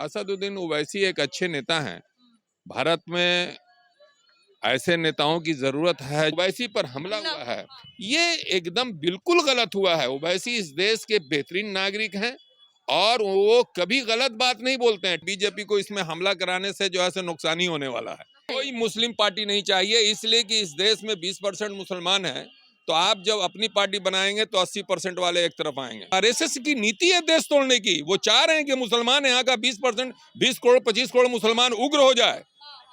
असदुद्दीन ओवैसी एक अच्छे नेता हैं। भारत में ऐसे नेताओं की जरूरत है। ओवैसी पर हमला हुआ है, ये एकदम बिल्कुल गलत हुआ है। ओवैसी इस देश के बेहतरीन नागरिक हैं और वो कभी गलत बात नहीं बोलते हैं। बीजेपी को इसमें हमला कराने से जो है नुकसान ही होने वाला है। कोई मुस्लिम पार्टी नहीं चाहिए, इसलिए कि इस देश में 20% मुसलमान हैं। तो आप जब अपनी पार्टी बनाएंगे तो 80% वाले एक तरफ आएंगे। आरएसएस की नीति है देश तोड़ने की। वो चाह रहे हैं कि मुसलमान यहाँ का 20%, 20 करोड़ 25 करोड़ मुसलमान उग्र हो जाए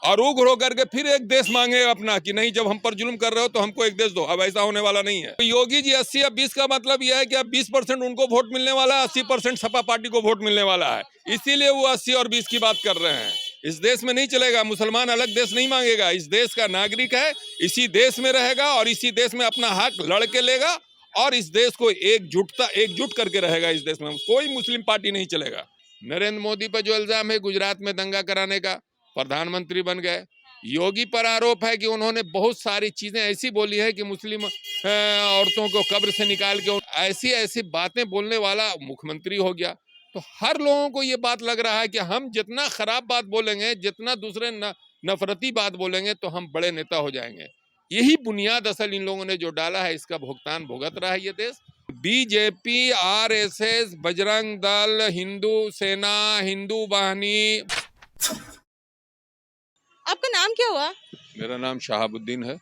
और उग्र होकर के फिर एक देश मांगे अपना कि नहीं, जब हम पर जुल्म कर रहे हो तो हमको एक देश दो। अब ऐसा होने वाला नहीं है। तो योगी जी 80 या 20 का मतलब यह है कि अब 20% उनको वोट मिलने वाला है, 80% सपा पार्टी को वोट मिलने वाला है। इसीलिए वो 80 और 20 की बात कर रहे हैं। इस देश में नहीं चलेगा। मुसलमान अलग देश नहीं मांगेगा। इस देश का नागरिक है, इसी देश में रहेगा और इसी देश में अपना हक लड़ के लेगा और इस देश को एकजुट करके रहेगा। इस देश में कोई मुस्लिम पार्टी नहीं चलेगा। नरेंद्र मोदी पर जो इल्जाम है गुजरात में दंगा कराने का, प्रधानमंत्री बन गए। योगी पर आरोप है कि उन्होंने बहुत सारी चीजें ऐसी बोली है कि मुस्लिम औरतों को कब्र से निकाल के ऐसी ऐसी बातें बोलने वाला मुख्यमंत्री हो गया। तो हर लोगों को ये बात लग रहा है कि हम जितना खराब बात बोलेंगे, जितना दूसरे नफरती बात बोलेंगे तो हम बड़े नेता हो जाएंगे। यही बुनियाद असल इन लोगों ने जो डाला है, इसका भुगतान भुगत रहा है ये देश। बीजेपी, आरएसएस, बजरंग दल, हिंदू सेना, हिंदू वाहिनी। आपका नाम क्या हुआ? मेरा नाम शहाबुद्दीन है।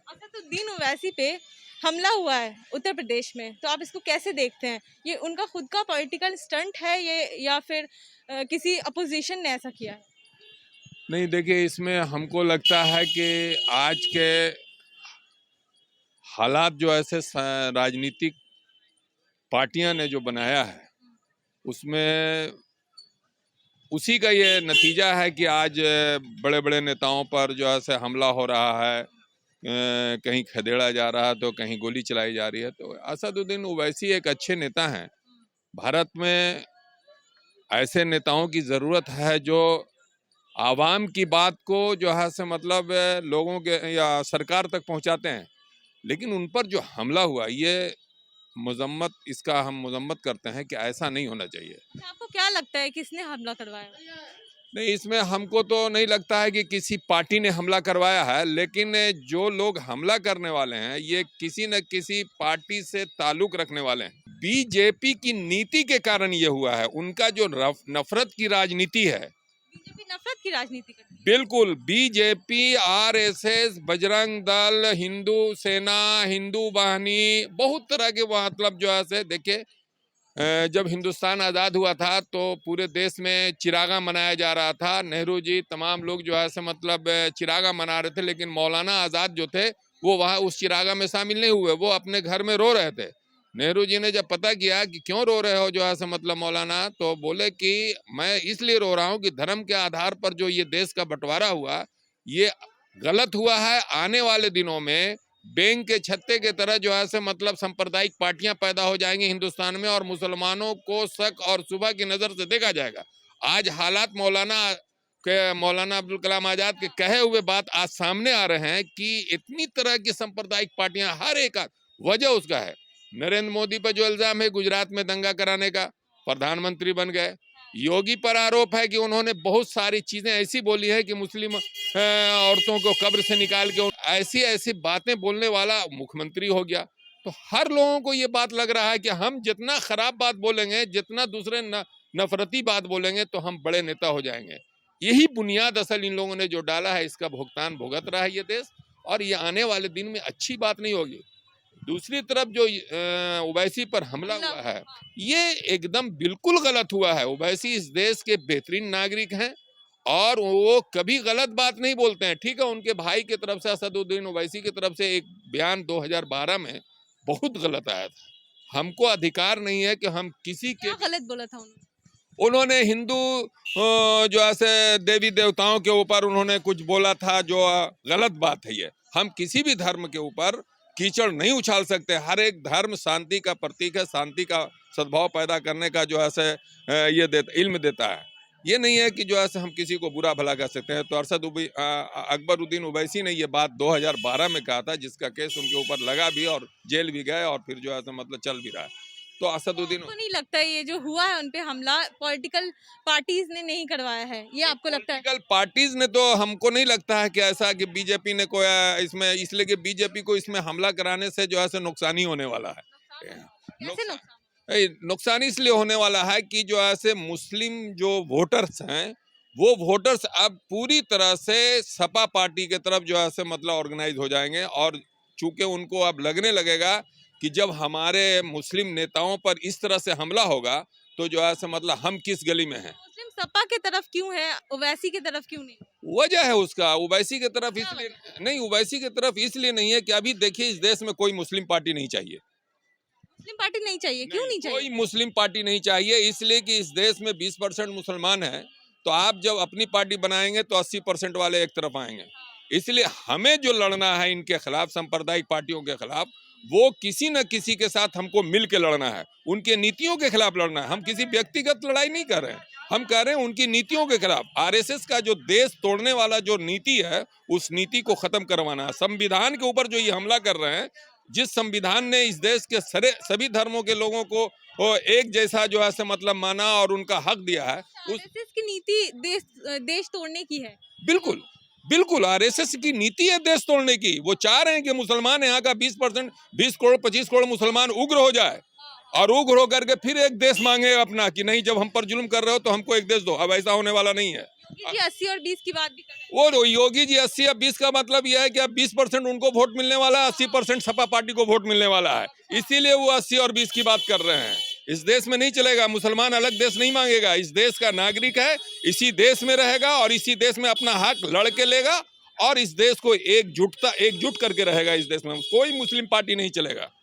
असदुद्दीन ओवैसी पे हमला हुआ है उत्तर प्रदेश में, तो आप इसको कैसे देखते हैं? ये उनका खुद का पॉलिटिकल स्टंट है ये, या फिर किसी अपोजिशन ने ऐसा किया है? नहीं, देखिए, इसमें हमको लगता है कि आज के हालात जो ऐसे राजनीतिक पार्टियां ने जो बनाया है, उसमें उसी का ये नतीजा है कि आज बड़े बड़े नेताओं पर जो है हमला हो रहा है। कहीं खदेड़ा जा रहा है तो कहीं गोली चलाई जा रही है। तो असदुद्दीन ओवैसी एक अच्छे नेता हैं। भारत में ऐसे नेताओं की जरूरत है जो आवाम की बात को जो है मतलब लोगों के या सरकार तक पहुंचाते हैं। लेकिन उन पर जो हमला हुआ, ये इसका हम मजम्मत करते हैं कि ऐसा नहीं होना चाहिए। तो आपको क्या लगता है किसने हमला करवाया? नहीं, इसमें हमको तो नहीं लगता है कि किसी पार्टी ने हमला करवाया है, लेकिन जो लोग हमला करने वाले हैं ये किसी न किसी पार्टी से ताल्लुक रखने वाले हैं। बीजेपी की नीति के कारण ये हुआ है। उनका जो नफरत की राजनीति है, बीजेपी नफरत की राजनीति करती है। बिल्कुल। बीजेपी, आरएसएस, बजरंग दल, हिंदू सेना, हिंदू वाहिनी, बहुत तरह के मतलब जो है देखिए, जब हिंदुस्तान आज़ाद हुआ था तो पूरे देश में चिरागा मनाया जा रहा था। नेहरू जी, तमाम लोग जो है मतलब चिरागा मना रहे थे, लेकिन मौलाना आज़ाद जो थे वो वहाँ उस चिरागा में शामिल नहीं हुए। वो अपने घर में रो रहे थे। नेहरू जी ने जब पता किया कि क्यों रो रहे हो जो है मतलब मौलाना, तो बोले कि मैं इसलिए रो रहा हूँ कि धर्म के आधार पर जो ये देश का बंटवारा हुआ, ये गलत हुआ है। आने वाले दिनों में बैंक के छत्ते के तरह जो है मतलब सांप्रदायिक पार्टियां पैदा हो जाएंगी हिंदुस्तान में और मुसलमानों को शक और शुबह की नजर से देखा जाएगा। आज हालात मौलाना अब्दुल कलाम आजाद के कहे हुए बात आज सामने आ रहे हैं कि इतनी तरह की सांप्रदायिक पार्टियां, हर एक वजह उसका है। नरेंद्र मोदी पर जो इल्जाम है गुजरात में दंगा कराने का, प्रधानमंत्री बन गए। योगी पर आरोप है कि उन्होंने बहुत सारी चीजें ऐसी बोली है कि मुस्लिम औरतों को कब्र से निकाल के ऐसी ऐसी बातें बोलने वाला मुख्यमंत्री हो गया। तो हर लोगों को ये बात लग रहा है कि हम जितना खराब बात बोलेंगे, जितना दूसरे नफरती बात बोलेंगे तो हम बड़े नेता हो जाएंगे। यही बुनियाद असल इन लोगों ने जो डाला है, इसका भुगतान भुगत रहा है ये देश, और ये आने वाले दिन में अच्छी बात नहीं होगी। दूसरी तरफ जो ओवैसी पर हमला हुआ है, ये एकदम बिल्कुल गलत हुआ है। ओवैसी इस देश के बेहतरीन नागरिक हैं और वो कभी गलत बात नहीं बोलते हैं। ठीक है, उनके भाई की तरफ से, असदुद्दीन ओवैसी की तरफ से एक बयान 2012 में बहुत गलत आया था। हमको अधिकार नहीं है कि हम किसी के, क्या गलत बोला था उन्होंने? उन्होंने हिंदू जो ऐसे देवी देवताओं के ऊपर उन्होंने कुछ बोला था जो गलत बात है। ये हम किसी भी धर्म के ऊपर कीचड़ नहीं उछाल सकते। हर एक धर्म शांति का प्रतीक है, शांति का सद्भाव पैदा करने का जो है ये इल्म देता है। ये नहीं है कि जो है हम किसी को बुरा भला कर सकते हैं। तो अकबरुद्दीन ओवैसी ने ये बात 2012 में कहा था, जिसका केस उनके ऊपर लगा भी और जेल भी गए और फिर जो है मतलब चल भी रहा है। तो असदुद्दीन आपको नहीं लगता है ये जो हुआ है उनपे हमला पॉलिटिकल पार्टीज ने नहीं करवाया है, ये आपको लगता है? पॉलिटिकल पार्टीज ने, तो हमको नहीं लगता है कि ऐसा कि बीजेपी ने कोई इसमें, इसलिए कि बीजेपी को इसमें हमला कराने से जो है से नुकसान ही होने वाला है। कैसे नुकसान नुकसान? नुकसान इसलिए होने वाला है कि जो है से मुस्लिम जो वोटर्स हैं, वो वोटर्स अब पूरी तरह से सपा पार्टी के तरफ जो है से मतलब ऑर्गेनाइज हो जाएंगे, और चूंकि उनको अब लगने लगेगा कि जब हमारे मुस्लिम नेताओं पर इस तरह से हमला होगा तो जो है से मतलब हम किस गली में हैं। मुस्लिम सपा के तरफ क्यों है, ओवैसी के तरफ क्यों नहीं? वजह है उसका, ओवैसी की तरफ इसलिए नहीं, ओवैसी की तरफ इसलिए नहीं है कि अभी देखिए इस देश में कोई मुस्लिम पार्टी नहीं चाहिए। मुस्लिम पार्टी नहीं चाहिए, क्यों नहीं चाहिए? कोई मुस्लिम पार्टी नहीं चाहिए, इसलिए कि इस देश में 20% मुसलमान हैं, तो आप जब अपनी पार्टी बनाएंगे तो 80% वाले एक तरफ आएंगे। इसलिए हमें जो लड़ना है इनके खिलाफ, सांप्रदायिक पार्टियों के खिलाफ, वो किसी न किसी के साथ हमको मिल के लड़ना है, उनके नीतियों के खिलाफ लड़ना है। हम किसी व्यक्तिगत लड़ाई नहीं कर रहे हैं, हम कह रहे हैं उनकी नीतियों के खिलाफ। आरएसएस का जो देश तोड़ने वाला जो नीति है, उस नीति को खत्म करवाना है। संविधान के ऊपर जो ये हमला कर रहे हैं, जिस संविधान ने इस देश के सभी धर्मों के लोगों को एक जैसा जो है से मतलब माना और उनका हक दिया है, उस आरएसएस की नीति देश तोड़ने की है। बिल्कुल बिल्कुल आरएसएस की नीति है देश तोड़ने की। वो चाह रहे हैं कि मुसलमान यहाँ का 20%, 20 करोड़ 25 करोड़ मुसलमान उग्र हो जाए, और उग्र होकर के फिर एक देश मांगे अपना कि नहीं, जब हम पर जुल्म कर रहे हो तो हमको एक देश दो। अब ऐसा होने वाला नहीं है। योगी जी 80 और 20 की बात भी कर रहे हैं। वो योगी जी 80 या 20 का मतलब यह है कि अब 20% उनको वोट मिलने वाला है, 80% सपा पार्टी को वोट मिलने वाला है, इसीलिए वो 80 और 20 की बात कर रहे हैं। इस देश में नहीं चलेगा, मुसलमान अलग देश नहीं मांगेगा, इस देश का नागरिक है, इसी देश में रहेगा और इसी देश में अपना हक लड़ के लेगा, और इस देश को एकजुट करके रहेगा। इस देश में कोई मुस्लिम पार्टी नहीं चलेगा।